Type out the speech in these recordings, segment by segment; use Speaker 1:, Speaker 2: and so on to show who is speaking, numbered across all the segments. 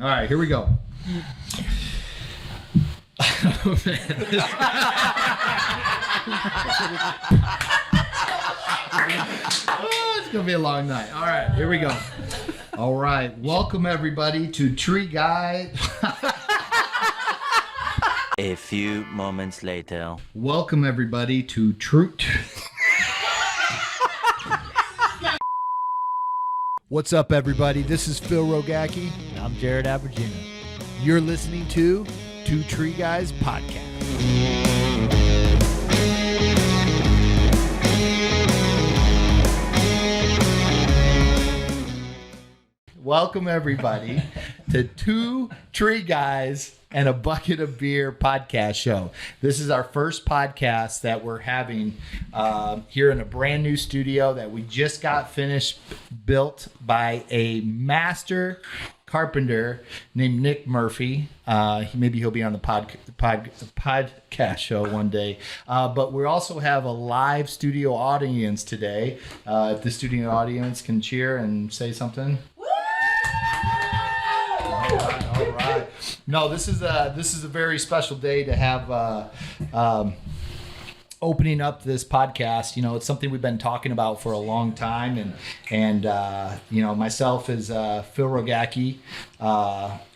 Speaker 1: All right, here we go. Oh, man. Oh, it's going to be a long night. All right, here we go. All right, welcome everybody to Tree Guy.
Speaker 2: A few moments later.
Speaker 1: Welcome everybody to True. What's up, everybody? This is Phil Rogacki.
Speaker 3: And I'm Jared Abergina.
Speaker 1: You're listening to Two Tree Guys Podcast. Welcome, everybody, to Two Tree Guys and a Bucket of Beer podcast show. This is our first podcast that we're having here in a brand new studio that we just got finished built by a master carpenter named Nick Murphy. Maybe he'll be on the podcast show one day. But we also have a live studio audience today. If the studio audience can cheer and say something. All right. No, this is a very special day to have opening up this podcast. You know, it's something we've been talking about for a long time, and you know, myself is Phil Rogacki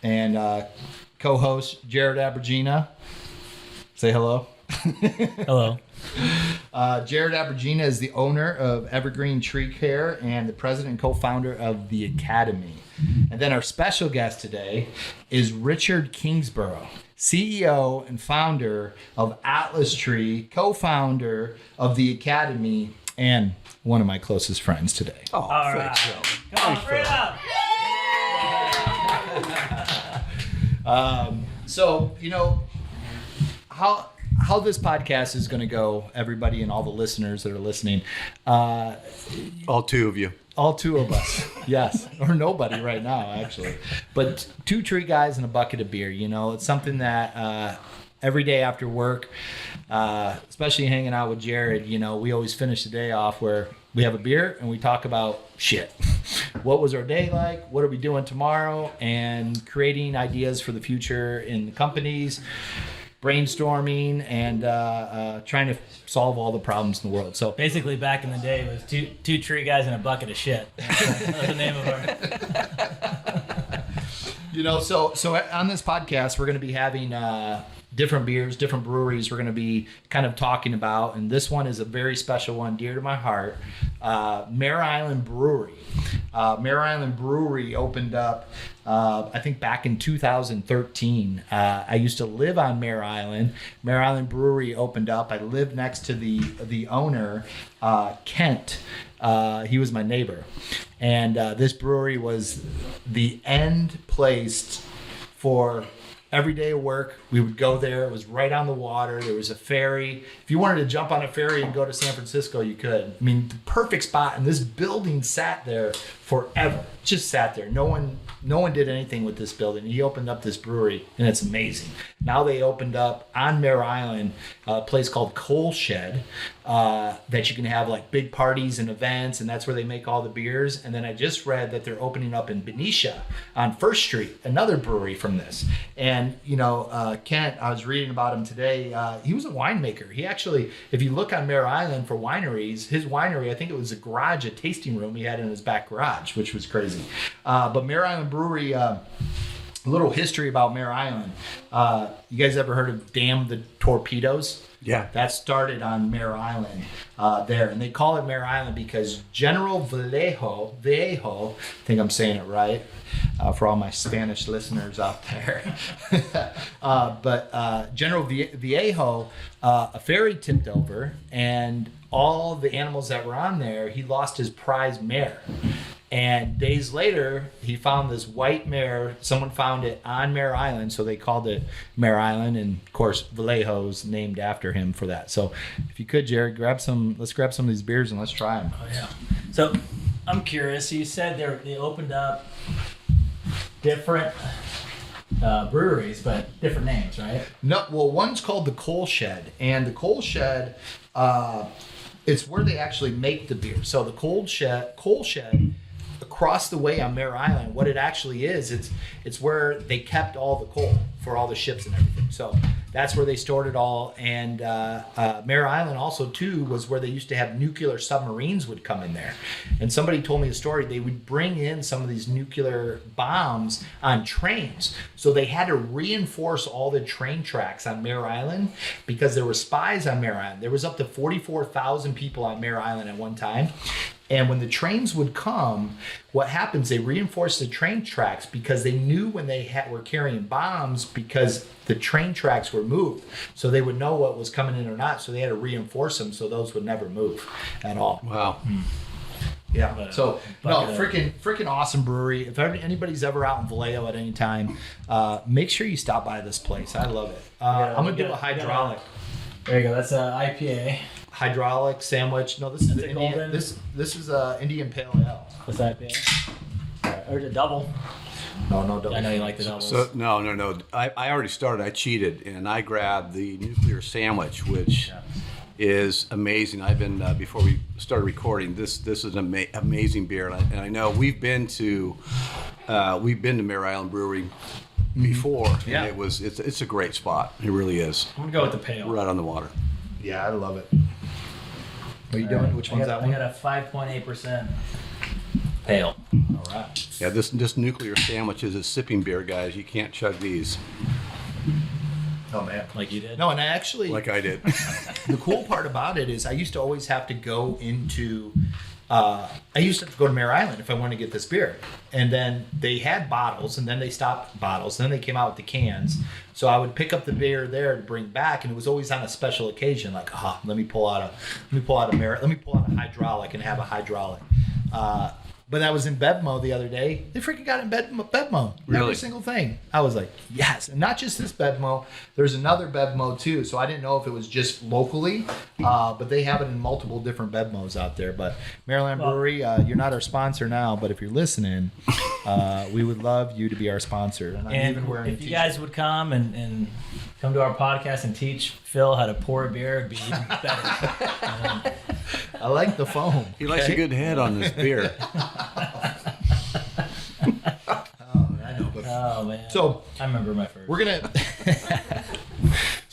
Speaker 1: and co-host Jared Abergina. Say hello.
Speaker 3: Hello.
Speaker 1: Jared Abergina is the owner of Evergreen Tree Care and the president and co-founder of the Academy. And then our special guest today is Richard Kingsborough, CEO and founder of Atlas Tree, co-founder of the Academy, and one of my closest friends today.
Speaker 3: Oh, all right. Come on, straight up.
Speaker 1: So, you know, how this podcast is going to go, everybody and all the listeners that are listening.
Speaker 4: All two of you.
Speaker 1: All two of us, yes, or nobody right now, actually. But two tree guys and a bucket of beer. You know, it's something that every day after work, especially hanging out with Jared, you know, we always finish the day off where we have a beer and we talk about shit. What was our day like? What are we doing tomorrow? And creating ideas for the future in the companies. Brainstorming and trying to solve all the problems in the world. So
Speaker 3: basically, back in the day, it was two tree guys and a bucket of shit. That was the name of our.
Speaker 1: You know, so on this podcast, we're going to be having different beers, different breweries. We're going to be kind of talking about, and this one is a very special one, dear to my heart. Mare Island Brewery. Mare Island Brewery opened up, I think, back in 2013. I used to live on Mare Island. Mare Island Brewery opened up. I lived next to the owner, Kent. He was my neighbor. And this brewery was the end place for every day of work. We would go there. It was right on the water. There was a ferry. If you wanted to jump on a ferry and go to San Francisco, you could. I mean, the perfect spot. And this building sat there forever. Just sat there. No one did anything with this building. He opened up this brewery, and it's amazing. Now they opened up on Mare Island a place called Coal Shed that you can have like big parties and events, and that's where they make all the beers. And then I just read that they're opening up in Benicia on First Street, another brewery from this. And, you know, Kent, I was reading about him today. He was a winemaker. He actually, if you look on Mare Island for wineries, his winery, I think it was a garage, a tasting room he had in his back garage, which was crazy. But Mare Island Brewery, a little history about Mare Island. You guys ever heard of Damn the Torpedoes?
Speaker 4: Yeah.
Speaker 1: That started on Mare Island there. And they call it Mare Island because General Vallejo, I think I'm saying it right, for all my Spanish listeners out there. But General Vallejo, a ferry tipped over, and all the animals that were on there, he lost his prize mare. And days later, he found this white mare. Someone found it on Mare Island, so they called it Mare Island. And of course, Vallejo's named after him for that. So, if you could, Jared, let's grab some of these beers and let's try them.
Speaker 3: Oh yeah. So, I'm curious. You said they opened up different breweries, but different names, right?
Speaker 1: No, well, one's called the Coal Shed, and the Coal Shed, it's where they actually make the beer. So the Coal Shed across the way on Mare Island, what it actually is, it's where they kept all the coal for all the ships and everything. So that's where they stored it all. And Mare Island also too was where they used to have nuclear submarines would come in there. And somebody told me a story. They would bring in some of these nuclear bombs on trains. So they had to reinforce all the train tracks on Mare Island because there were spies on Mare Island. There was up to 44,000 people on Mare Island at one time. And when the trains would come, what happens, they reinforced the train tracks because they knew when they were carrying bombs because the train tracks were moved. So they would know what was coming in or not. So they had to reinforce them so those would never move at all.
Speaker 4: Wow.
Speaker 1: Yeah.
Speaker 3: But,
Speaker 1: So, no,
Speaker 3: but,
Speaker 1: freaking awesome brewery. If anybody's ever out in Vallejo at any time, make sure you stop by this place. I love it. I'm going to do a hydraulic.
Speaker 3: There you go. That's a IPA.
Speaker 1: Hydraulic sandwich. No, this is
Speaker 3: That's
Speaker 1: the
Speaker 3: a
Speaker 1: Indian.
Speaker 3: golden-
Speaker 1: This is Indian Pale Ale.
Speaker 3: What's IPA? Or the double.
Speaker 1: No, double.
Speaker 3: I know you like the doubles.
Speaker 4: So no. I already started. I cheated, and I grabbed the nuclear sandwich, which is amazing. I've been before we started recording. This is an amazing beer, and I know we've been to Mare Island Brewery before.
Speaker 1: Yeah.
Speaker 4: And it's a great spot. It really is.
Speaker 3: I'm gonna go with the pale.
Speaker 4: Right on the water.
Speaker 1: Yeah, I love it. What are you doing? Which one's that one?
Speaker 3: I got a 5.8% pale.
Speaker 1: All right.
Speaker 4: Yeah, this nuclear sandwich is a sipping beer, guys. You can't chug these
Speaker 1: Oh man.
Speaker 3: Like you did.
Speaker 1: No, and I actually
Speaker 4: like I did.
Speaker 1: the cool part about it is I used to always have to go into I used to have to go to Mare Island if I wanted to get this beer. And then they had bottles, and then they stopped bottles. And then they came out with the cans. So I would pick up the beer there to bring back, and it was always on a special occasion. Like, let me pull out a hydraulic and have a hydraulic. But I was in Bevmo the other day. They freaking got it in Bevmo.
Speaker 4: Really?
Speaker 1: Every single thing. I was like, yes. And not just this Bevmo. There's another Bevmo too. So I didn't know if it was just locally, but they have it in multiple different Bevmos out there. But Maryland Brewery, you're not our sponsor now, but if you're listening, we would love you to be our sponsor. And I'm even wearing
Speaker 3: if you guys would come and come to our podcast and teach Phil how to pour a beer, it'd be even better.
Speaker 1: I like the foam.
Speaker 4: He likes a good head on this beer.
Speaker 1: I know, but
Speaker 3: Oh man.
Speaker 1: so
Speaker 3: I remember my first.
Speaker 1: we're gonna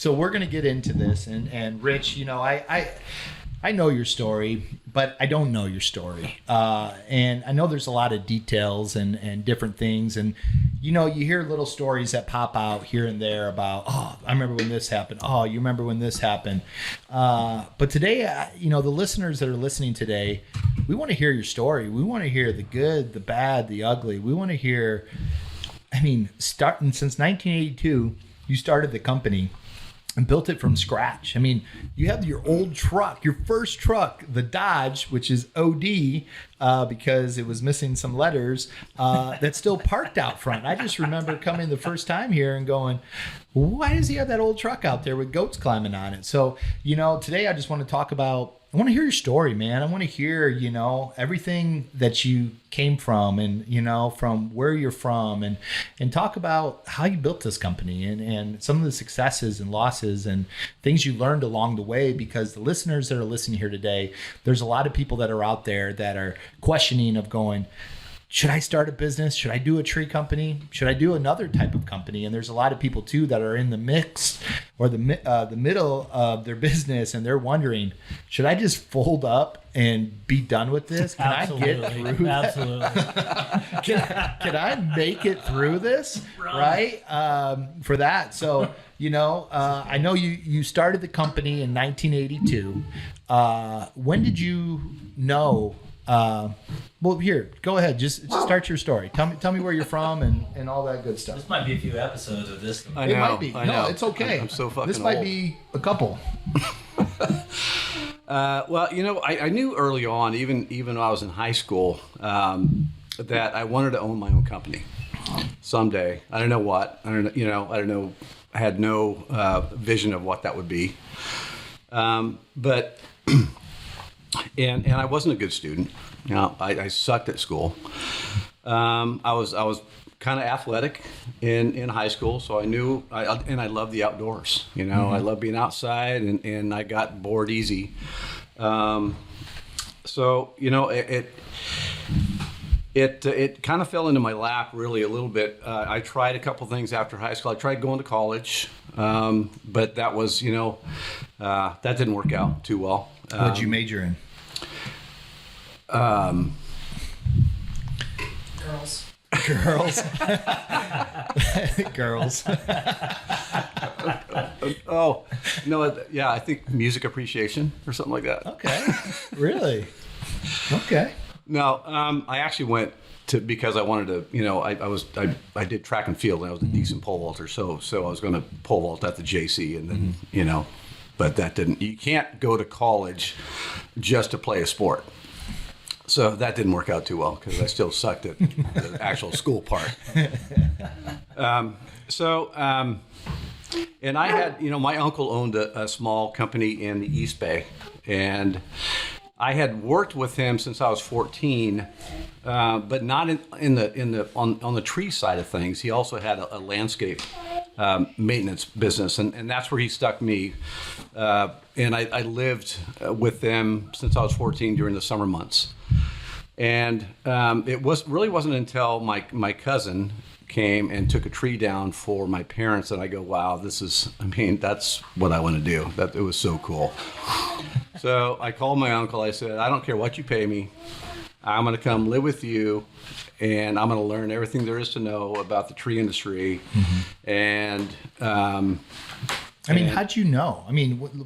Speaker 1: we're gonna get into this, and Rich, you know, I know your story, but I don't know your story, and I know there's a lot of details and different things, and you know, you hear little stories that pop out here and there about, oh, I remember when this happened. Oh, you remember when this happened. But today, you know, the listeners that are listening today, we want to hear your story. We want to hear the good, the bad, the ugly. We want to hear, I mean, starting since 1982, you started the company and built it from scratch. I mean, you have your old truck, your first truck, the Dodge, which is OD, because it was missing some letters, that's still parked out front. I just remember coming the first time here and going, why does he have that old truck out there with goats climbing on it? So, you know, today I just want to talk about, I want to hear your story, man. I want to hear, you know, everything that you came from and, you know, from where you're from and talk about how you built this company and some of the successes and losses and things you learned along the way, because the listeners that are listening here today, there's a lot of people that are out there that are questioning of going, should I start a business? Should I do a tree company? Should I do another type of company? And there's a lot of people too that are in the mix or the middle of their business, and they're wondering, should I just fold up and be done with this? Can I get through that?
Speaker 3: Absolutely.
Speaker 1: Can I make it through this? Right? For that. So, you know, I know you started the company in 1982. When did you know? Well, here, go ahead. Just start your story. Tell me where you're from and all that good stuff.
Speaker 3: This might be a few episodes of this.
Speaker 4: I
Speaker 1: It
Speaker 4: know,
Speaker 1: might be.
Speaker 4: I
Speaker 1: No,
Speaker 4: know.
Speaker 1: it's okay.
Speaker 4: I'm so fucking
Speaker 1: This might
Speaker 4: old.
Speaker 1: be a couple.
Speaker 4: Well, you know, I knew early on, even when I was in high school, that I wanted to own my own company someday. I don't know what. I don't know. I had no vision of what that would be. But and I wasn't a good student. You know, I sucked at school. I was kind of athletic in high school, so I knew, I loved the outdoors. You know, I love being outside, and I got bored easy. So you know, it kind of fell into my lap really a little bit. I tried a couple things after high school. I tried going to college, but that was, that didn't work out too well.
Speaker 1: What'd you major in?
Speaker 5: Girls.
Speaker 1: Girls. Girls.
Speaker 4: Oh, no, yeah, I think music appreciation or something like that.
Speaker 1: Okay. Really? Okay.
Speaker 4: No, I actually went to because I wanted to. I did track and field and I was a decent pole vaulter, so I was going to pole vault at the JC, and then but that didn't. You can't go to college just to play a sport. So that didn't work out too well because I still sucked at the actual school part. And I had, my uncle owned a small company in the East Bay, and I had worked with him since I was 14, but not on the tree side of things. He also had a landscape maintenance business, and that's where he stuck me. And I lived with them since I was 14 during the summer months. And it wasn't until my cousin came and took a tree down for my parents that I go, wow, that's what I want to do. It was so cool. So I called my uncle. I said, I don't care what you pay me. I'm going to come live with you, and I'm going to learn everything there is to know about the tree industry. Mm-hmm. And
Speaker 1: how'd you know?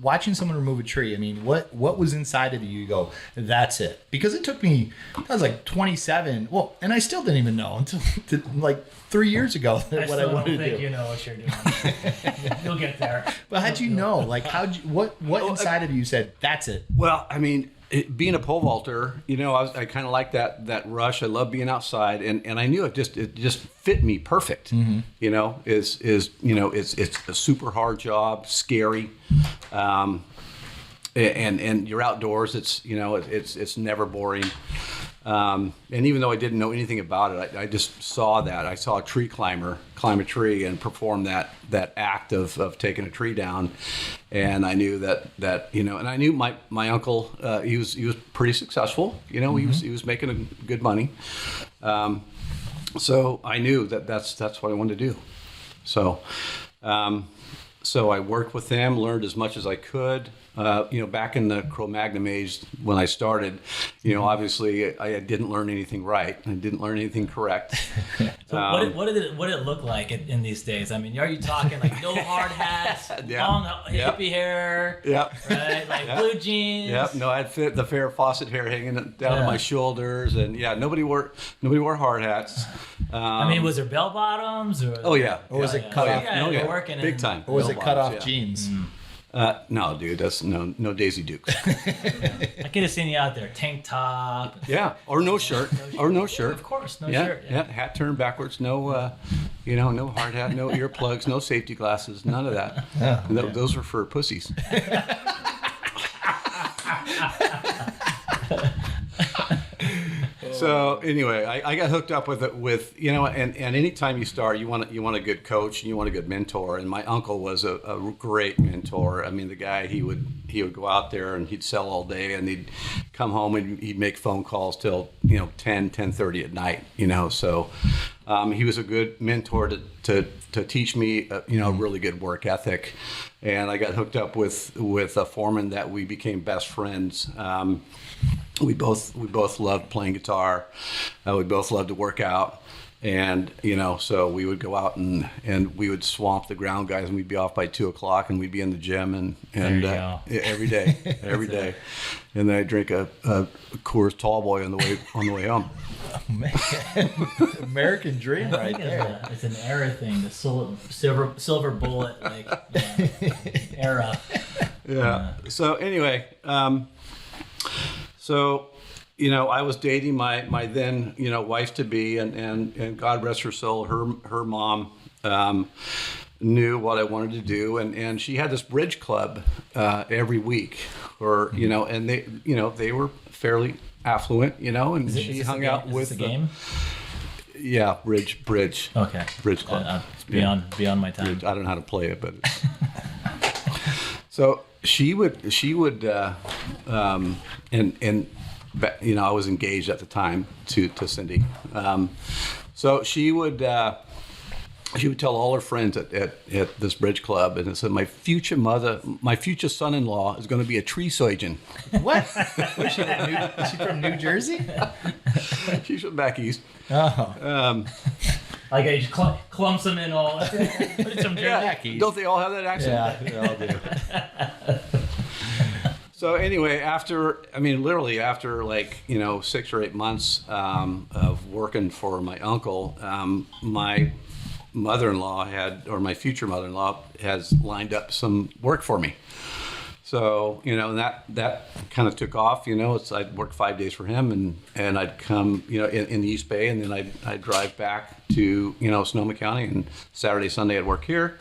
Speaker 1: Watching someone remove a tree, what was inside of you? You go, that's it. Because it took me, I was like 27. Well, and I still didn't even know until like 3 years ago what I wanted to do.
Speaker 3: I think you know what you're doing. You'll get there.
Speaker 1: But how'd you know? Like, what inside of you said, that's it?
Speaker 4: Well, being a pole vaulter, I kind of like that rush. I love being outside, and I knew it just fit me perfect. Mm-hmm. It's a super hard job, scary, and you're outdoors. It's never boring. And even though I didn't know anything about it, I just saw that. I saw a tree climber climb a tree and perform that act of taking a tree down, and I knew that and I knew my uncle. He was pretty successful. Mm-hmm. He was making good money. So I knew that's what I wanted to do. So I worked with them, learned as much as I could. Back in the Cro-Magnon age when I started, obviously I didn't learn anything right. I didn't learn anything correct.
Speaker 3: So what did it look like in these days? Are you talking like no hard hats, long hippie hair, right? Like blue jeans?
Speaker 4: Yep. No, I had the Farrah Fawcett hair hanging down to my shoulders, and nobody wore hard hats.
Speaker 3: Was there bell bottoms?
Speaker 4: Oh yeah.
Speaker 1: Or was it cut off?
Speaker 3: You're working
Speaker 4: big time.
Speaker 1: Or was it cut off jeans?
Speaker 4: Mm. No, dude, that's no Daisy Dukes.
Speaker 3: I could have seen you out there, tank top.
Speaker 4: Yeah, or no shirt,
Speaker 3: Of course, no shirt.
Speaker 4: Yeah, hat turned backwards, no, no hard hat, no earplugs, no safety glasses, none of that. Those were for pussies. So anyway, I got hooked up with and anytime you start, you want a good coach and you want a good mentor. And my uncle was a great mentor. The guy, he would go out there and he'd sell all day, and he'd come home and he'd make phone calls till 10:30 at night. So he was a good mentor to teach me a really good work ethic. And I got hooked up with a foreman that we became best friends. We both loved playing guitar. We both loved to work out, and so we would go out and we would swamp the ground guys, and we'd be off by 2:00, and we'd be in the gym and every day, and then I'd drink a Coors Tall Boy on the way home.
Speaker 1: Oh, man. American dream right there.
Speaker 3: It's an era thing, the silver bullet era.
Speaker 4: Yeah. So anyway. So, I was dating my then, wife to be, and God rest her soul, her mom knew what I wanted to do, and she had this bridge club every week, or and they were fairly affluent, and she hung out with
Speaker 3: the game.
Speaker 4: Yeah, bridge.
Speaker 3: Okay.
Speaker 4: Bridge club.
Speaker 3: It's beyond my time.
Speaker 4: Bridge, I don't know how to play it, but so she would and I was engaged at the time to Cindy. So she would tell all her friends at this bridge club, and it said, my future son-in-law is going to be a tree surgeon.
Speaker 1: What? Was she, is she from New Jersey?
Speaker 4: She's from back east.
Speaker 1: Oh.
Speaker 3: Like I just clumps them in all. Some
Speaker 1: Back east.
Speaker 4: Don't they all have that accent?
Speaker 1: Yeah, they all do.
Speaker 4: So anyway, after like 6 or 8 months of working for my uncle, my mother-in-law my future mother-in-law has lined up some work for me. So, that kind of took off, I'd work 5 days for him and I'd come, in the East Bay, and then I'd drive back to, Sonoma County, and Saturday, Sunday I'd work here.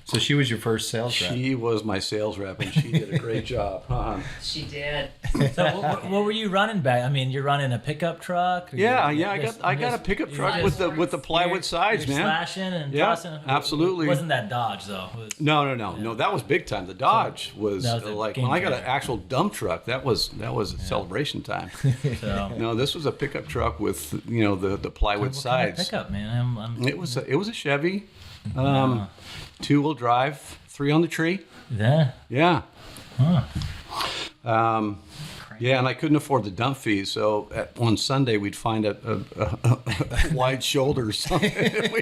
Speaker 1: So she was your first sales rep?
Speaker 4: She was my sales rep, and she did a great job.
Speaker 5: She did.
Speaker 3: So what were you running back? I mean, you're running a pickup truck?
Speaker 4: Yeah. I got a pickup truck with the plywood sides,
Speaker 3: you're
Speaker 4: man.
Speaker 3: Slashing and tossing.
Speaker 4: Absolutely.
Speaker 3: It wasn't that Dodge though?
Speaker 4: No. That was big time. The Dodge was like when I got an
Speaker 3: changer.
Speaker 4: actual dump truck. That was a celebration time.
Speaker 3: So,
Speaker 4: No, this was a pickup truck with the plywood
Speaker 3: what kind
Speaker 4: sides.
Speaker 3: of pickup, man?
Speaker 4: It was a Chevy, 2-wheel drive, 3 on the tree.
Speaker 3: Yeah.
Speaker 4: Yeah.
Speaker 3: Huh.
Speaker 4: Yeah, and I couldn't afford the dump fees, so on Sunday we'd find a wide shoulder or something.
Speaker 3: You were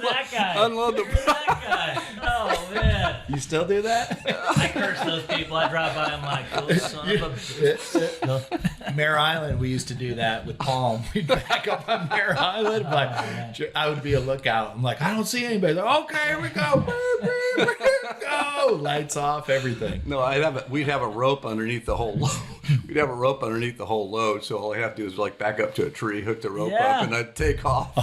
Speaker 3: that guy.
Speaker 4: Unload the.
Speaker 3: You were that guy. Oh man.
Speaker 1: You still do that?
Speaker 3: I curse those people. I drive by. I'm like, those son of a bitch.
Speaker 1: Mare Island, we used to do that with Palm. We'd back up on Mare Island, but I would be a lookout. I'm like, I don't see anybody. They're like, okay, here we go. Go. Lights off, everything.
Speaker 4: No, we'd have a rope underneath the whole load. We'd have a rope underneath the whole load, so all I have to do is like back up to a tree, hook the rope up, and I'd take off.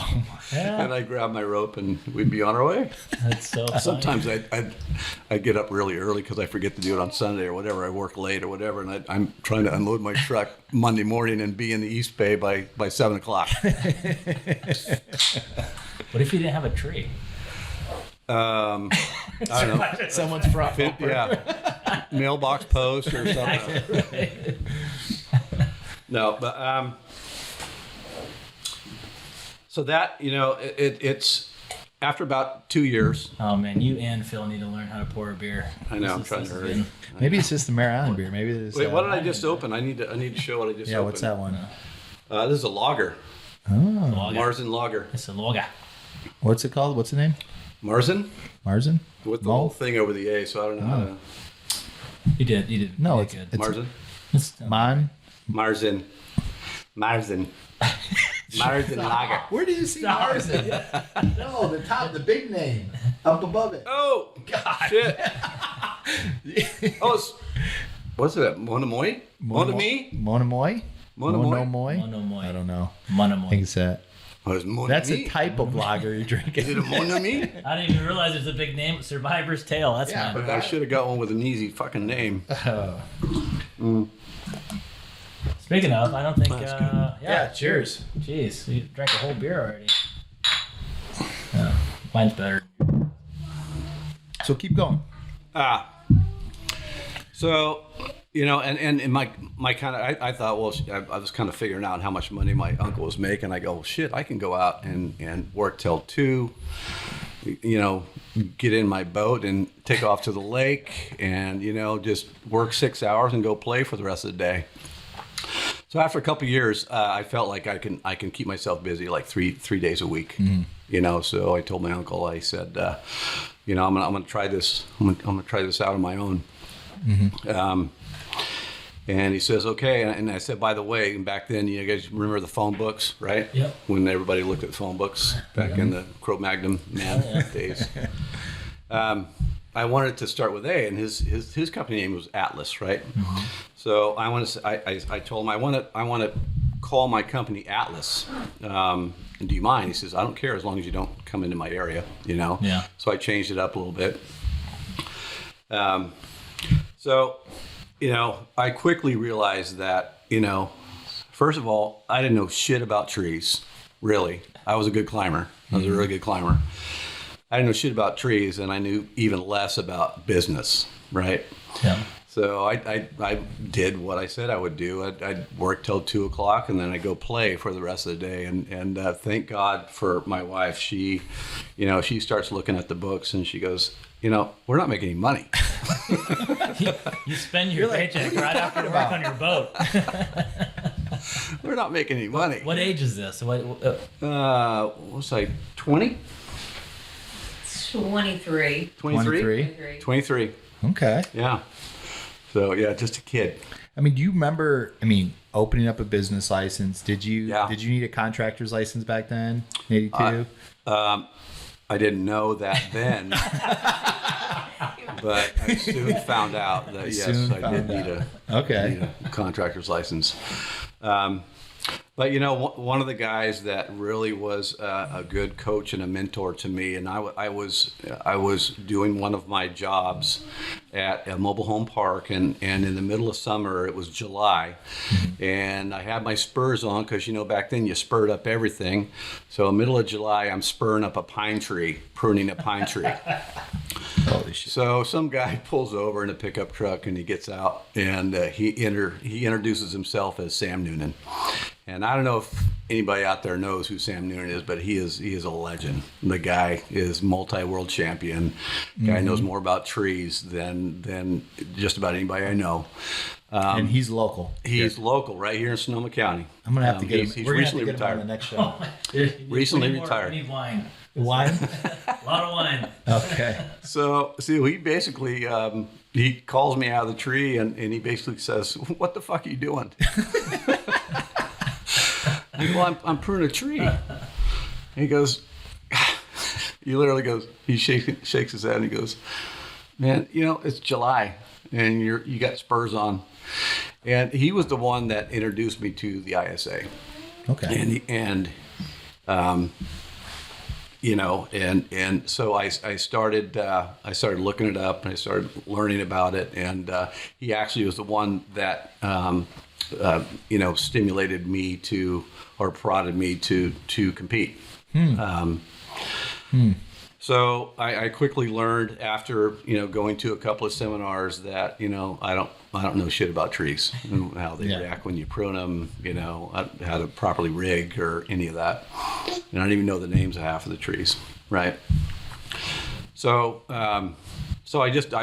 Speaker 4: And I'd grab my rope, and we'd be on our way.
Speaker 3: That's so funny.
Speaker 4: Sometimes I'd get up really early because I forget to do it on Sunday or whatever. I work late or whatever, and I'm trying to unload my truck Monday morning and be in the East Bay by 7 o'clock.
Speaker 3: What if you didn't have a tree?
Speaker 4: I don't know.
Speaker 1: Someone's front.
Speaker 4: Yeah, mailbox post or something. No, but so that it's after about 2 years.
Speaker 3: Oh man, you and Phil need to learn how to pour a beer.
Speaker 4: I know. I'm
Speaker 3: This
Speaker 4: trying
Speaker 3: is
Speaker 4: to hurry.
Speaker 3: good.
Speaker 1: Maybe it's just the Mare Island beer. Maybe it's.
Speaker 4: Wait, what did I just open? I need to show what I just opened.
Speaker 1: Yeah, what's that one?
Speaker 4: This is a lager,
Speaker 3: Lager.
Speaker 4: Marzen lager.
Speaker 3: It's a lager.
Speaker 1: What's it called? What's the name?
Speaker 4: Marzen
Speaker 1: Marzen?
Speaker 4: with the
Speaker 1: Malt?
Speaker 4: whole thing over the A, so I don't know how to.
Speaker 3: You did.
Speaker 1: No,
Speaker 3: really
Speaker 1: it's
Speaker 3: good.
Speaker 4: Marzen.
Speaker 1: Marzen.
Speaker 4: Marzen lager.
Speaker 1: Where did you see Marzen? No, the top, the big name up above it.
Speaker 4: Oh God! Shit. What's it? Monomoy? Monomy?
Speaker 1: Monomoy?
Speaker 4: Monomoy?
Speaker 3: Monomoy.
Speaker 1: I don't know. I
Speaker 3: Monomoy.
Speaker 1: think it's that.
Speaker 4: Oh, it's Monomy?
Speaker 1: That's a type of lager you're drinking.
Speaker 4: Is it a Monomy?
Speaker 3: I didn't even realize there's a big name. Survivor's Tale. That's
Speaker 1: Yeah,
Speaker 3: mine.
Speaker 4: I should have got one with an easy fucking name.
Speaker 3: Speaking of, I don't think.
Speaker 4: That's good.
Speaker 1: Yeah, cheers.
Speaker 3: Jeez, you drank a whole beer already. Mine's better.
Speaker 1: So keep going.
Speaker 4: So, and my kind of, I thought, well, I was kind of figuring out how much money my uncle was making. I go, well, shit, I can go out and work till 2, get in my boat and take off to the lake and, just work 6 hours and go play for the rest of the day. So after a couple of years, I felt like I can keep myself busy like three days a week. So I told my uncle, I said, I'm gonna try this. I'm gonna try this out on my own. And he says, okay. And I said, by the way, back then, you guys remember the phone books, right?
Speaker 3: Yep.
Speaker 4: When everybody looked at phone books back in the Cro-Magnon days. I wanted to start with A, and his company name was Atlas, right? So I told him I want to call my company Atlas. And do you mind? He says, I don't care as long as you don't come into my area,
Speaker 3: Yeah.
Speaker 4: So I changed it up a little bit. So, I quickly realized that, first of all, I didn't know shit about trees, really. I was a good climber. I was a really good climber. I didn't know shit about trees, and I knew even less about business, right?
Speaker 3: Yeah.
Speaker 4: So I did what I said I would do. I'd work till 2:00, and then I'd go play for the rest of the day. And thank God for my wife. She, she starts looking at the books and she goes, we're not making any money.
Speaker 3: You spend your paycheck right after work on your boat.
Speaker 4: We're not making any money.
Speaker 3: What age is this? What
Speaker 4: was I, 20?
Speaker 5: 23.
Speaker 1: 23?
Speaker 4: 23.
Speaker 1: Okay.
Speaker 4: Yeah. So yeah, just a kid.
Speaker 1: I mean, do you remember, opening up a business license? Did you need a contractor's license back then, in 82?
Speaker 4: I didn't know that then, but I soon found out that yes, I did need a contractor's license. But one of the guys that really was a good coach and a mentor to me, and I was doing one of my jobs at a mobile home park, and in the middle of summer, it was July, and I had my spurs on because back then you spurred up everything. So middle of July, I'm spurring up a pine tree, pruning a pine tree.
Speaker 1: Holy shit.
Speaker 4: So some guy pulls over in a pickup truck and he gets out and he introduces himself as Sam Noonan. And I don't know if anybody out there knows who Sam Noonan is, but he is a legend. The guy is multi-world champion. Guy knows more about trees than just about anybody I know.
Speaker 1: And he's local.
Speaker 4: He's local, right here in Sonoma County.
Speaker 1: I'm gonna have to get him.
Speaker 4: He's
Speaker 1: We're gonna have
Speaker 4: recently
Speaker 1: to get him on
Speaker 4: retired.
Speaker 1: the next show.
Speaker 4: Recently
Speaker 3: We
Speaker 4: retired.
Speaker 3: need wine.
Speaker 1: Wine?
Speaker 3: A lot of wine.
Speaker 1: Okay.
Speaker 4: So he basically he calls me out of the tree and he basically says, "What the fuck are you doing?" I go, "Well, I'm pruning a tree." And he goes, he literally goes, he shakes his head and he goes, "Man, it's July and you got spurs on." And he was the one that introduced me to the ISA.
Speaker 1: Okay.
Speaker 4: And so I started looking it up and I started learning about it, and he actually was the one that stimulated me to, or prodded me to compete. So I quickly learned after going to a couple of seminars that I don't know shit about trees and how they react when you prune them, how to properly rig or any of that, and I don't even know the names of half of the trees, right? So I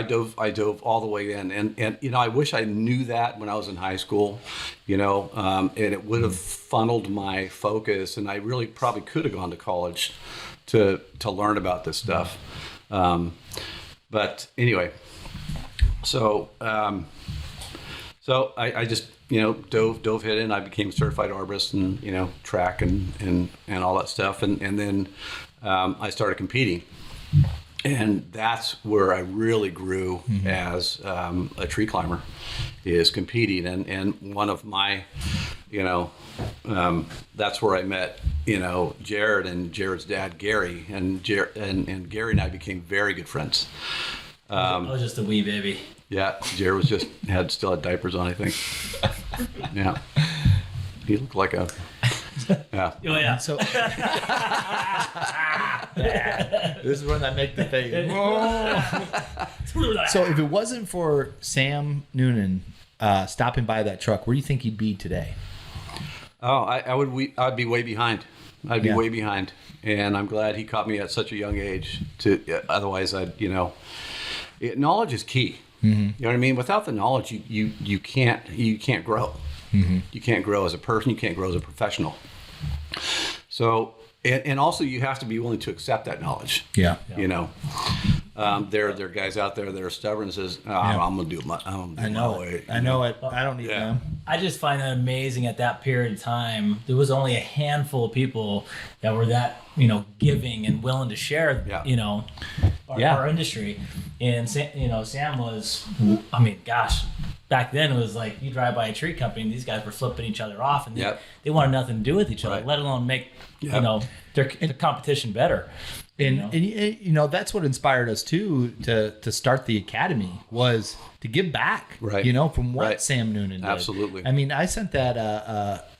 Speaker 4: dove all the way in, and I wish I knew that when I was in high school, and it would have funneled my focus, and I really probably could have gone to college to learn about this stuff. But anyway, so I just dove head in. I became a certified arborist and track and all that stuff, and then I started competing. And that's where I really grew as a tree climber, is competing. And one of my, that's where I met, Jared and Jared's dad, Gary. And and Gary and I became very good friends.
Speaker 3: I was just a wee baby.
Speaker 4: Yeah, Jared was still had diapers on, I think. Yeah. He looked like a... Yeah.
Speaker 3: Oh yeah.
Speaker 1: So this is when I make the face. So if it wasn't for Sam Noonan stopping by that truck, where do you think he'd be today?
Speaker 4: Oh, I'd be way behind. I'd be way behind, and I'm glad he caught me at such a young age. Otherwise, knowledge is key. You know what I mean? Without the knowledge, you can't grow. You can't grow as a person. You can't grow as a professional. So, and also you have to be willing to accept that knowledge.
Speaker 1: Yeah.
Speaker 4: There are guys out there that are stubborn and says, I'm gonna do it my way.
Speaker 1: I know it. I don't need them.
Speaker 3: I just find that amazing. At that period of time, there was only a handful of people that were that giving and willing to share our industry. And Sam was, gosh, back then it was like you drive by a tree company and these guys were flipping each other off, and they wanted nothing to do with each other,
Speaker 4: Right.
Speaker 3: let alone make their competition better.
Speaker 1: And that's what inspired us too to start the academy, was to give back.
Speaker 4: Right.
Speaker 1: From what
Speaker 4: Right.
Speaker 1: Sam Noonan did.
Speaker 4: Absolutely.
Speaker 1: I sent that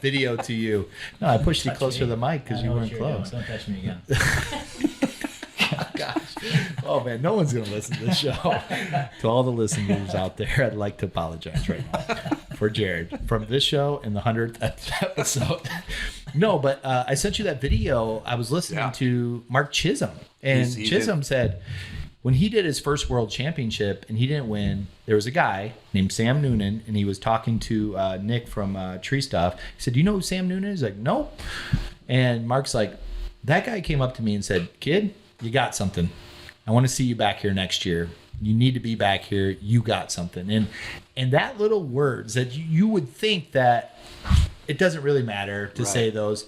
Speaker 1: video to you. No, I pushed you closer to the mic because you weren't close.
Speaker 3: Don't touch me again.
Speaker 1: Gosh. Oh man, no one's gonna listen to this show. To all the listeners out there, I'd like to apologize right now for Jared from this show and the 100th episode. No, but I sent you that video. I was listening to Mark Chisholm, and Chisholm said when he did his first world championship and he didn't win, there was a guy named Sam Noonan, and he was talking to Nick from Tree Stuff. He said, "Do you know who Sam Noonan is?" Like, "No." And Mark's like, "That guy came up to me and said, 'Kid, you got something. I want to see you back here next year. You need to be back here. You got something." And that little words that you would think that it doesn't really matter to say those.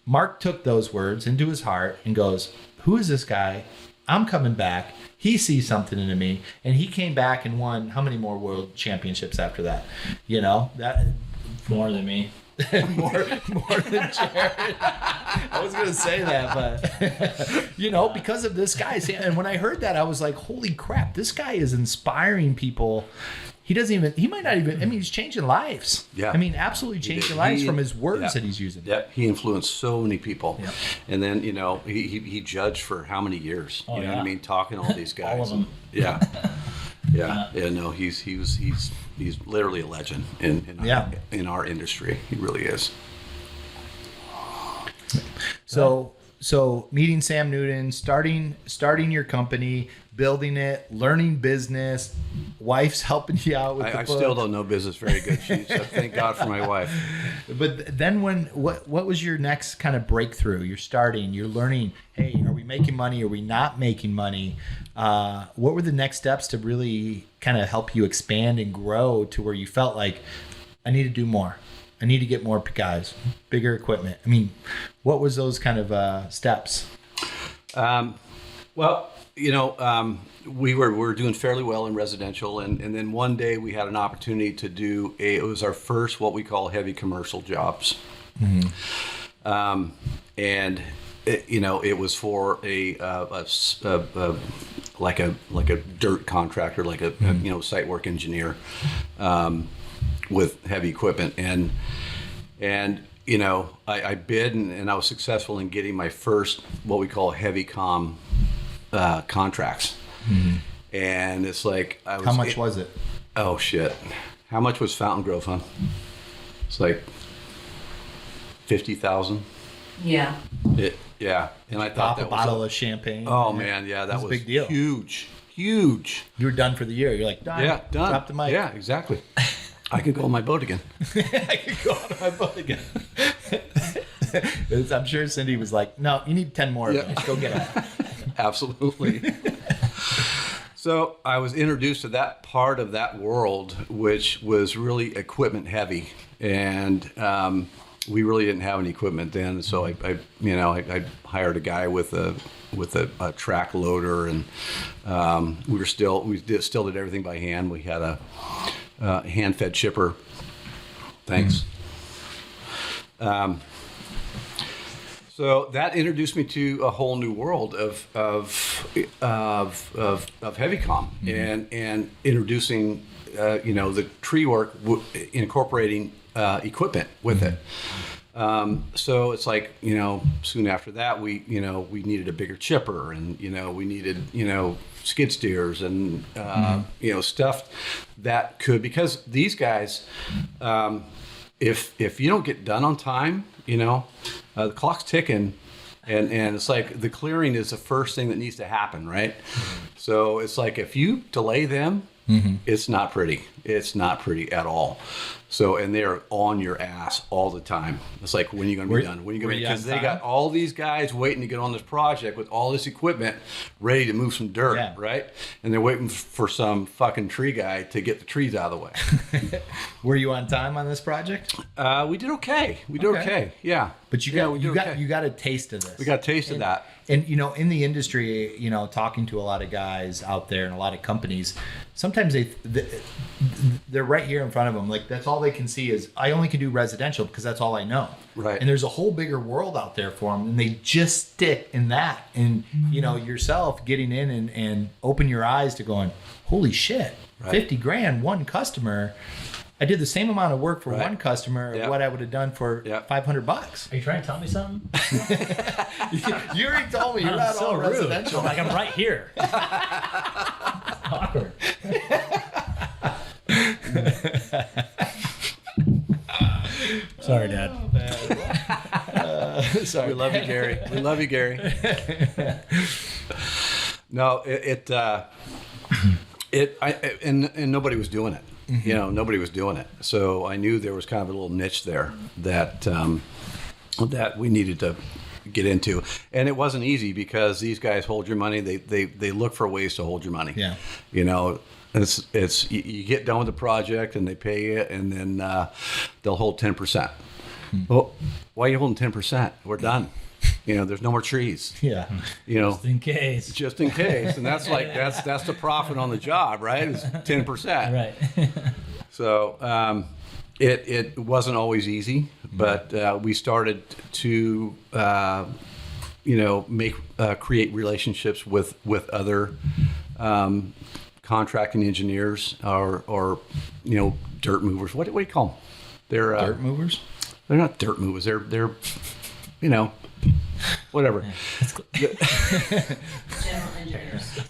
Speaker 1: Mark took those words into his heart and goes, "Who is this guy? I'm coming back. He sees something in me." And he came back and won how many more world championships after that? You know, that
Speaker 3: More than me.
Speaker 1: more than Jared. I was gonna say that, but you know, because of this guy. And when I heard that, I was like, holy crap, this guy is inspiring people. He might not even, I mean, he's changing lives.
Speaker 4: Yeah.
Speaker 1: I mean, absolutely changing lives from his words that he's using.
Speaker 4: Yeah, he influenced so many people.
Speaker 1: Yep.
Speaker 4: And then, you know, he judged for how many years? You know what I mean? Talking to all these guys.
Speaker 3: All of them.
Speaker 4: Yeah. Yeah, no, he's literally a legend in our industry. He really is.
Speaker 1: So meeting Sam Newton, starting your company, building it, learning business, wife's helping you out with the
Speaker 4: I
Speaker 1: book.
Speaker 4: still don't know business very good. So thank God for my wife.
Speaker 1: But then what was your next kind of breakthrough? You're starting, you're learning, hey, are we making money? Are we not making money? What were the next steps to really kind of help you expand and grow to where you felt like, I need to do more. I need to get more guys, bigger equipment. I mean, what was those kind of steps?
Speaker 4: Well, you know, we were doing fairly well in residential, and then one day we had an opportunity to do it was our first what we call heavy commercial jobs. Mm-hmm. And it, you know, it was for like a dirt contractor, like a you know, site work engineer, with heavy equipment, and you know, I bid and I was successful in getting my first what we call heavy comm contracts. Mm-hmm. And it's like
Speaker 1: how much was it?
Speaker 4: Oh shit! How much was Fountain Grove, huh? It's like 50,000.
Speaker 5: Yeah.
Speaker 4: Yeah, and I thought that
Speaker 1: a bottle of champagne.
Speaker 4: Oh man, yeah, that was
Speaker 1: a big deal.
Speaker 4: Huge.
Speaker 1: You were done for the year. You're like, done.
Speaker 4: Yeah, done.
Speaker 1: Drop the mic.
Speaker 4: Yeah, exactly. I could go on my boat again.
Speaker 1: I could go on my boat again. I'm sure Cindy was like, no, you need 10 more of those. Go get them.
Speaker 4: Absolutely. So I was introduced to that part of that world, which was really equipment heavy, and we really didn't have any equipment then. So I hired a guy with a track loader, and we still did everything by hand. We had a hand-fed chipper. Thanks. So that introduced me to a whole new world of heavy comm, and introducing you know, the tree work, incorporating equipment with it. So it's like, you know, soon after that we needed a bigger chipper, and you know, we needed, you know, skid steers and you know, stuff that could, because these guys, if you don't get done on time, you know, the clock's ticking, and it's like the clearing is the first thing that needs to happen, right? So it's like if you delay them, it's not pretty. It's not pretty at all. So, and they're on your ass all the time. It's like, when are you going to be done? When are you going to be? Because they got all these guys waiting to get on this project with all this equipment ready to move some dirt, right? And they're waiting for some fucking tree guy to get the trees out of the way.
Speaker 1: Were you on time on this project?
Speaker 4: We did okay. We did okay. Yeah.
Speaker 1: But you got a taste of this.
Speaker 4: We got a taste of that.
Speaker 1: And you know, in the industry, you know, talking to a lot of guys out there and a lot of companies, sometimes they're right here in front of them. Like, that's all they can see is, I only can do residential because that's all I know.
Speaker 4: Right.
Speaker 1: And there's a whole bigger world out there for them, and they just stick in that. And you know, yourself getting in and open your eyes to going, holy shit, 50 grand, one customer. I did the same amount of work for
Speaker 4: Right.
Speaker 1: one customer of what I would have done for $500.
Speaker 3: Are you trying to tell me something?
Speaker 1: You already told me you're
Speaker 3: I'm
Speaker 1: not
Speaker 3: so
Speaker 1: all
Speaker 3: rude.
Speaker 1: residential.
Speaker 3: I'm like, I'm right here. Awkward. Sorry, Dad.
Speaker 1: Sorry.
Speaker 4: We love you, Gary. We love you, Gary. No, and nobody was doing it. You know, nobody was doing it. So I knew there was kind of a little niche there that that we needed to get into, and it wasn't easy because these guys hold your money. They look for ways to hold your money.
Speaker 1: Yeah.
Speaker 4: You know, it's you get done with the project and they pay you, and then they'll hold 10%. Well, why are you holding 10%? We're done. You know, there's no more trees.
Speaker 1: Yeah.
Speaker 4: You know,
Speaker 3: Just in case.
Speaker 4: and that's like that's the profit on the job, right? It's 10%.
Speaker 3: Right.
Speaker 4: So it wasn't always easy, but we started to create relationships with other contracting engineers or dirt movers. What do you call them? They're
Speaker 1: Dirt movers?
Speaker 4: They're not dirt movers. They're whatever.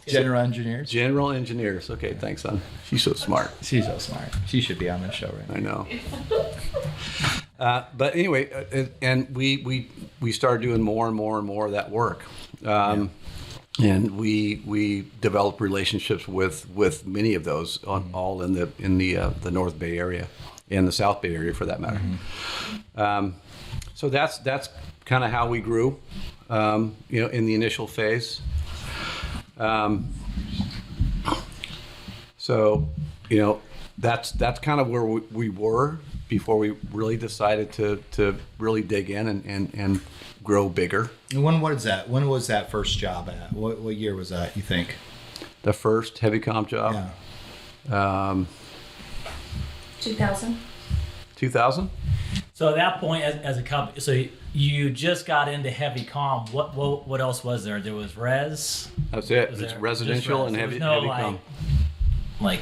Speaker 5: General engineers.
Speaker 4: General engineers. Okay, thanks, son. She's so smart.
Speaker 1: She's so smart. She should be on this show right now.
Speaker 4: I know. But anyway, and we started doing more and more and more of that work. And we developed relationships with many of those, all in the North Bay area and the South Bay area, for that matter. So that's kind of how we grew, in the initial phase. So that's kind of where we were before we really decided to really dig in and grow bigger.
Speaker 1: And when was that first job at? What year was that, you think?
Speaker 4: The first heavy comp job?
Speaker 1: Yeah.
Speaker 5: 2000.
Speaker 4: 2000?
Speaker 3: So at that point, as a company, so you just got into heavy comm. What else was there? There was res.
Speaker 4: That's it.
Speaker 3: Was
Speaker 4: It's
Speaker 3: there
Speaker 4: residential
Speaker 3: just res?
Speaker 4: and
Speaker 3: There was
Speaker 4: heavy
Speaker 3: no,
Speaker 4: comp.
Speaker 3: like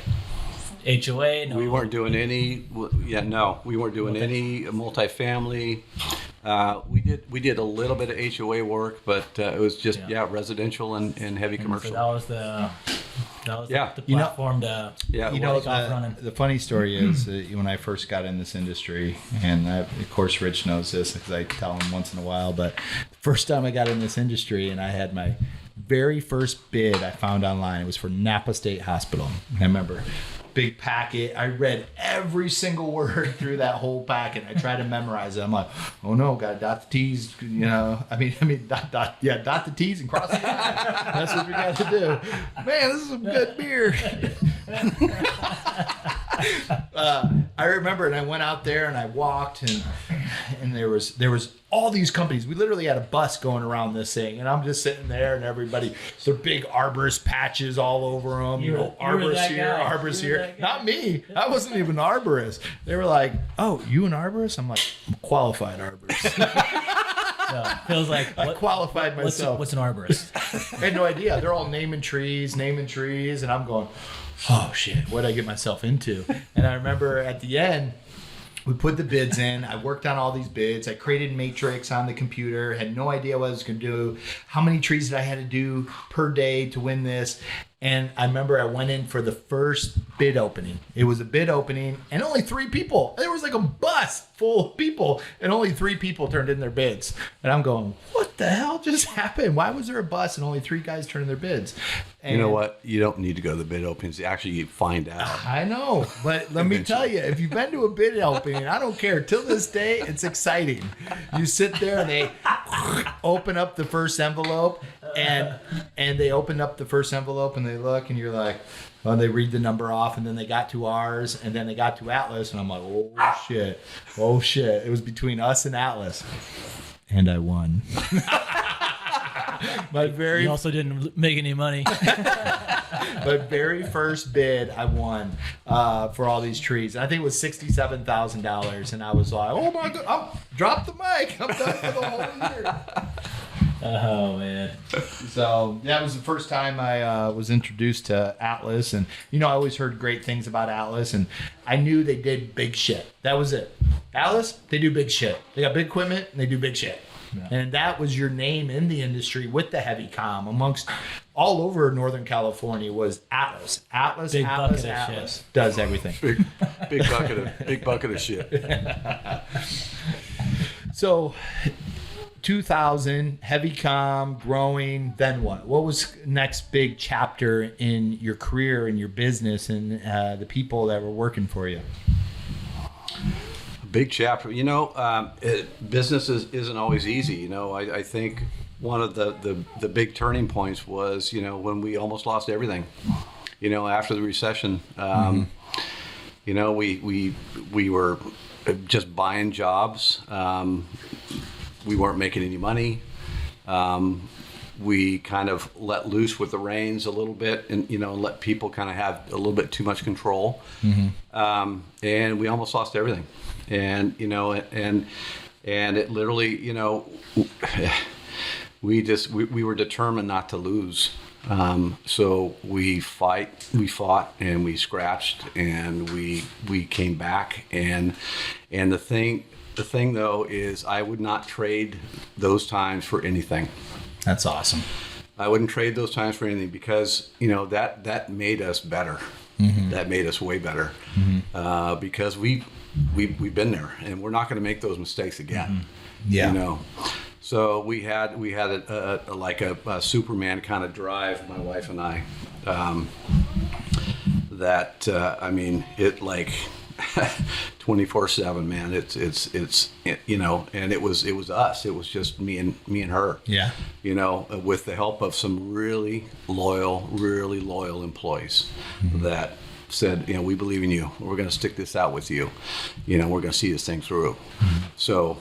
Speaker 3: HOA. No.
Speaker 4: We weren't doing any. We weren't doing any multifamily. We did a little bit of HOA work, but it was just residential and heavy commercial.
Speaker 3: So that was the
Speaker 1: You know-
Speaker 3: platform to running.
Speaker 1: The funny story is when I first got in this industry, and of course Rich knows this because I tell him once in a while, but the first time I got in this industry and I had my very first bid I found online, it was for Napa State Hospital. I remember. Big packet. I read every single word through that whole packet. I tried to memorize it. I'm like, oh no, gotta dot the T's, dot the T's and cross the I's. That's what we got to do. Man, this is some good beer. I remember, and I went out there and I walked, and there was all these companies. We literally had a bus going around this thing, and I'm just sitting there, and everybody, their big arborist patches all over them. Arborist here, arborist here. Not me. I wasn't even an arborist. They were like, "Oh, you an arborist?" I'm like, "I'm a qualified arborist."
Speaker 3: Feels like
Speaker 1: I qualified myself.
Speaker 3: What's an arborist?
Speaker 1: I had no idea. They're all naming trees, and I'm going, oh shit, what did I get myself into? And I remember at the end, we put the bids in. I worked on all these bids. I created matrix on the computer, had no idea what I was going to do, how many trees did I had to do per day to win this. And I remember I went in for the first bid opening. It was a bid opening and only 3 people. There was like a bus full of people and only 3 people turned in their bids. And I'm going, what the hell just happened? Why was there a bus and only 3 guys turned in their bids? And
Speaker 4: you know what? You don't need to go to the bid openings. Actually, you find out.
Speaker 1: I know, but let me tell you, if you've been to a bid opening, I don't care. Till this day, it's exciting. You sit there and they open up the first envelope, and they open up the first envelope and they look, and you're like, oh, they read the number off, and then they got to ours, and then they got to Atlas, and I'm like, oh shit. It was between us and Atlas, and I won.
Speaker 3: You also didn't make any money.
Speaker 1: My very first bid I won for all these trees. And I think it was $67,000. And I was like, oh my God, drop the mic. I'm done for the whole year.
Speaker 3: Oh man.
Speaker 1: So that was the first time I was introduced to Atlas, and I always heard great things about Atlas, and I knew they did big shit. That was it. Atlas, they do big shit. They got big equipment and they do big shit. Yeah. And that was your name in the industry with the heavy comm amongst all over Northern California was Atlas. Atlas,
Speaker 3: big
Speaker 1: Atlas,
Speaker 3: bucket
Speaker 1: Atlas
Speaker 3: of shit.
Speaker 1: does everything.
Speaker 4: Big bucket of shit.
Speaker 1: So 2000, heavy comm, growing, then what? What was next big chapter in your career, in your business, and the people that were working for you?
Speaker 4: Big chapter. Business isn't always easy. I think one of the big turning points was, when we almost lost everything. After the recession, we were just buying jobs. We weren't making any money. We kind of let loose with the reins a little bit, and let people kind of have a little bit too much control. And we almost lost everything. And and it literally, we were determined not to lose. So we fought, and we scratched, and we came back. And the thing though is, I would not trade those times for anything.
Speaker 1: That's awesome.
Speaker 4: I wouldn't trade those times for anything, because that made us better. That made us way better, because we've been there, and we're not going to make those mistakes again.
Speaker 1: Yeah.
Speaker 4: So we had a Superman kind of drive, my wife and I. It like 24/7, man. It's and it was us. It was just me and her.
Speaker 1: Yeah.
Speaker 4: With the help of some really loyal employees that said, we believe in you. We're going to stick this out with you. We're going to see this thing through. So,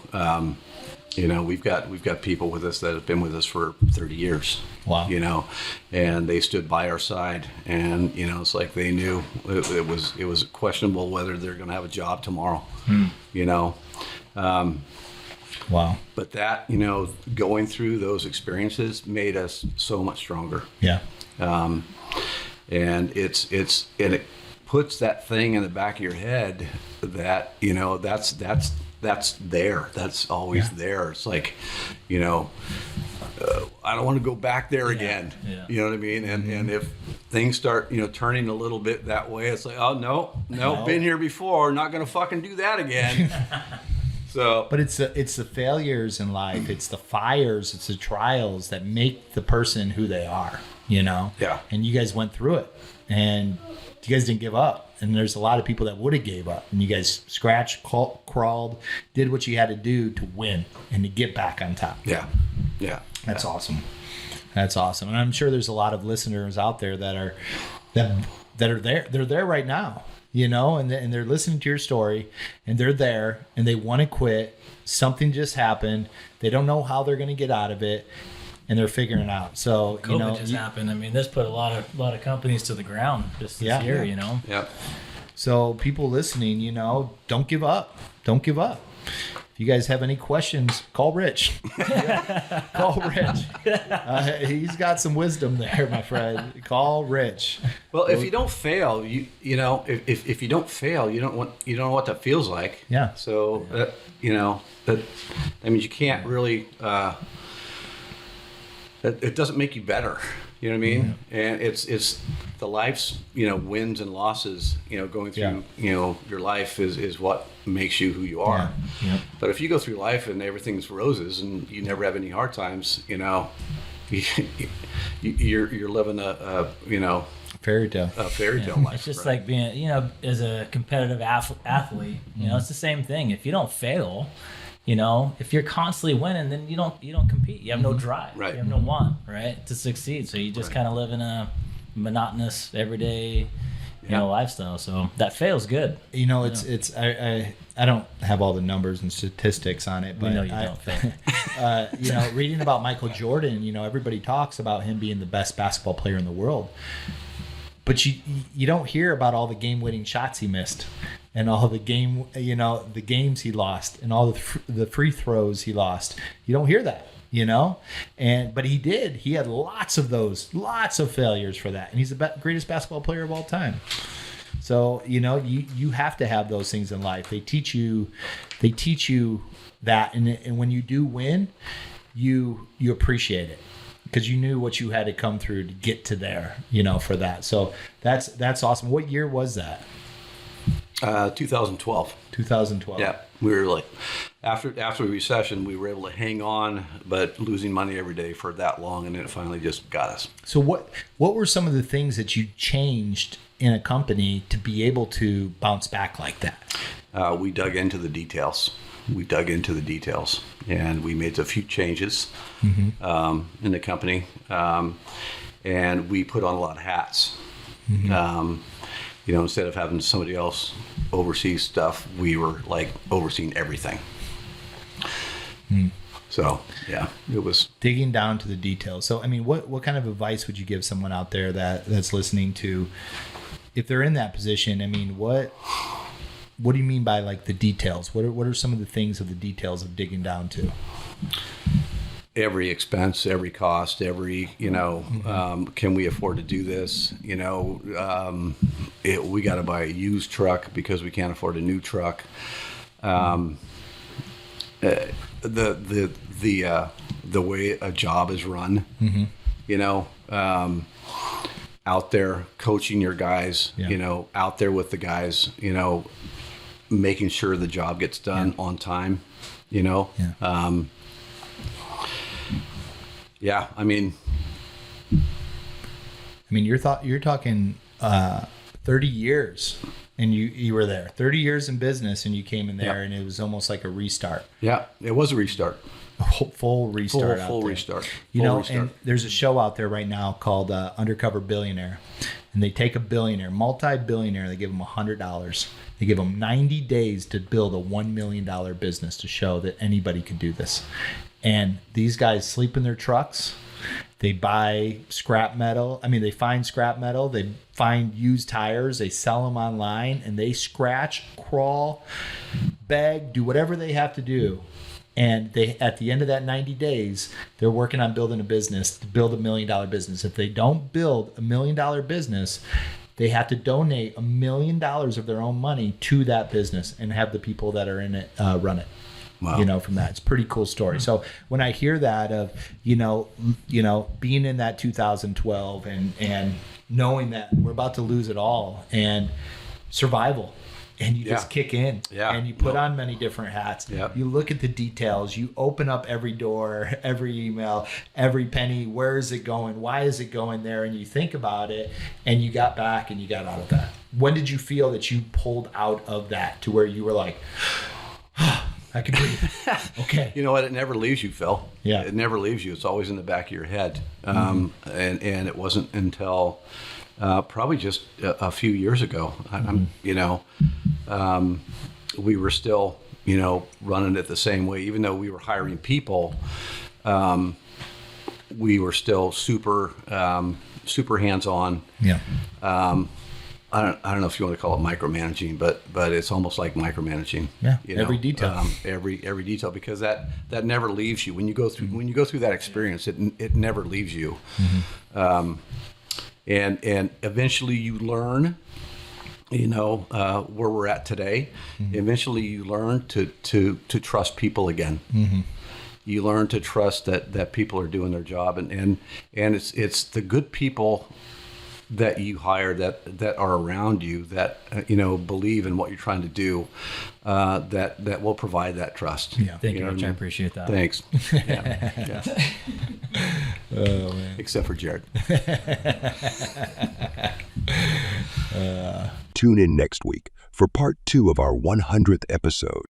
Speaker 4: we've got people with us that have been with us for 30 years.
Speaker 1: Wow.
Speaker 4: And they stood by our side, and it's like they knew it was questionable whether they're going to have a job tomorrow.
Speaker 1: Wow.
Speaker 4: But that, going through those experiences made us so much stronger.
Speaker 1: Yeah.
Speaker 4: And it puts that thing in the back of your head that that's there. That's always there. It's like, I don't want to go back there again.
Speaker 3: Yeah.
Speaker 4: You know what I mean? And if things start, turning a little bit that way, it's like, oh no, been here before. Not going to fucking do that again. So,
Speaker 1: but it's the failures in life. It's the fires. It's the trials that make the person who they are.
Speaker 4: Yeah.
Speaker 1: And you guys went through it, and you guys didn't give up. And there's a lot of people that would have gave up, and you guys scratched, crawled, did what you had to do to win and to get back on top.
Speaker 4: Yeah.
Speaker 1: That's awesome. That's awesome. And I'm sure there's a lot of listeners out there that are there. They're there right now, and they're listening to your story, and they're there, and they want to quit. Something just happened. They don't know how they're going to get out of it, and they're figuring it out. So
Speaker 3: COVID just happened. I mean, this put a lot of companies to the ground just this year.
Speaker 4: Yeah.
Speaker 1: So people listening, don't give up. Don't give up. If you guys have any questions, call Rich. Call Rich. He's got some wisdom there, my friend. Call Rich.
Speaker 4: Well, if you don't fail, if you don't fail, you don't know what that feels like.
Speaker 1: Yeah.
Speaker 4: So that means you can't really. It doesn't make you better. You know what I mean? Yeah. And it's the life's wins and losses. Going through your life is what makes you who you are.
Speaker 1: Yeah.
Speaker 4: But if you go through life and everything's roses and you never have any hard times, you're living a
Speaker 1: fairy tale.
Speaker 4: A fairy tale life.
Speaker 3: It's just like being as a competitive athlete. It's the same thing. If you don't fail. If you're constantly winning, then you don't compete. You have no drive.
Speaker 4: Right.
Speaker 3: You have no want, right, to succeed. So you just kind of live in a monotonous, everyday, lifestyle. So that fail's good.
Speaker 1: It's I don't have all the numbers and statistics on it, but
Speaker 3: we know you don't fail.
Speaker 1: Reading about Michael Jordan, everybody talks about him being the best basketball player in the world. But you don't hear about all the game-winning shots he missed, and all the the games he lost, and all the free throws he lost. You don't hear that. you know? But he had lots of failures for that. And he's the greatest basketball player of all time. So, you have to have those things in life. They teach you that. And when you do win, you appreciate it because you knew what you had to come through to get to there, for that. So that's awesome. What year was that?
Speaker 4: 2012.
Speaker 1: 2012.
Speaker 4: Yeah. We were like, after the recession, we were able to hang on, but losing money every day for that long. And then it finally just got us.
Speaker 1: So what were some of the things that you changed in a company to be able to bounce back like that?
Speaker 4: We dug into the details. And we made a few changes in the company. And we put on a lot of hats. Instead of having somebody else oversee stuff, we were like overseeing everything. So, yeah, it was
Speaker 1: digging down to the details. So, I mean, what kind of advice would you give someone out there that's listening to, if they're in that position? I mean, what do you mean by like the details? What are some of the things of the details of digging down to?
Speaker 4: Every expense, every cost, can we afford to do this? We got to buy a used truck because we can't afford a new truck. The way a job is run, out there coaching your guys, out there with the guys, making sure the job gets done on time, Yeah, I mean, you're
Speaker 1: talking 30 years, and you were there 30 years in business, and you came in there, and it was almost like a restart.
Speaker 4: Yeah, it was a restart.
Speaker 1: Full restart.
Speaker 4: Full restart.
Speaker 1: And there's a show out there right now called Undercover Billionaire, and they take a billionaire, multi-billionaire, they give them $100. They give them 90 days to build a $1 million business to show that anybody could do this. And these guys sleep in their trucks. They buy scrap metal. They find scrap metal. They find used tires. They sell them online, and they scratch, crawl, beg, do whatever they have to do. And at the end of that 90 days, they're working on building a business to build $1 million business. If they don't build $1 million business, they have to donate $1 million of their own money to that business and have the people that are in it run it. Wow. From that. It's a pretty cool story. So when I hear that of, being in that 2012 and knowing that we're about to lose it all and survival, and you just kick in and you put on many different hats. Yep. You look at the details, you open up every door, every email, every penny. Where is it going? Why is it going there? And you think about it, and you got back and you got out of that. When did you feel that you pulled out of that to where you were like, I can breathe. Okay.
Speaker 4: You know what? It never leaves you, Phil.
Speaker 1: Yeah.
Speaker 4: It never leaves you. It's always in the back of your head. And it wasn't until probably just a few years ago, we were still, running it the same way. Even though we were hiring people, we were still super hands-on. Yeah. I don't know if you want to call it micromanaging, but it's almost like micromanaging.
Speaker 1: Yeah. Every detail.
Speaker 4: Every detail, because that never leaves you. When you go through that experience, it never leaves you. Mm-hmm. And eventually you learn, where we're at today. Mm-hmm. Eventually you learn to trust people again. Mm-hmm. You learn to trust that people are doing their job, and it's the good people that you hire that are around you that believe in what you're trying to do, that will provide that trust.
Speaker 3: Yeah, thank you, Rich. I appreciate that.
Speaker 4: Thanks. Yeah. Oh, man. Except for Jared.
Speaker 6: Tune in next week for part 2 of our 100th episode.